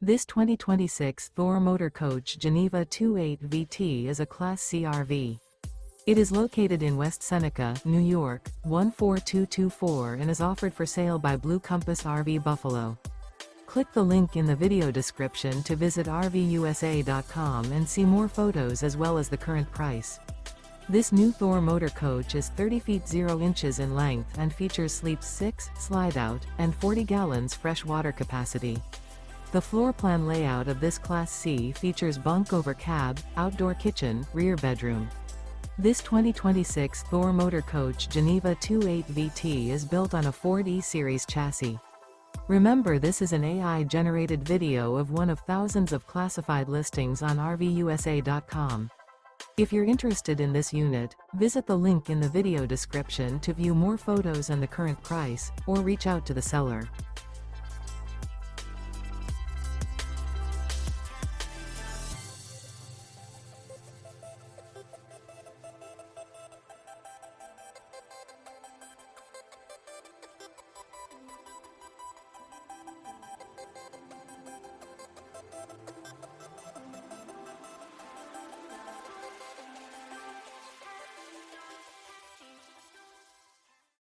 This 2026 Thor Motor Coach Geneva 28 VT is a Class C RV. It is located in West Seneca, New York, 14224 and is offered for sale by Blue Compass RV Buffalo. Click the link in the video description to visit RVUSA.com and see more photos as well as the current price. This new Thor Motor Coach is 30 feet 0 inches in length and features sleeps 6, slide-out, and 40 gallons fresh water capacity. The floor plan layout of this Class C features bunk over cab, outdoor kitchen, rear bedroom. This 2026 Thor Motor Coach Geneva 28 VT is built on a Ford E-Series chassis. Remember, this is an AI-generated video of one of thousands of classified listings on RVUSA.com. If you're interested in this unit, visit the link in the video description to view more photos and the current price, or reach out to the seller.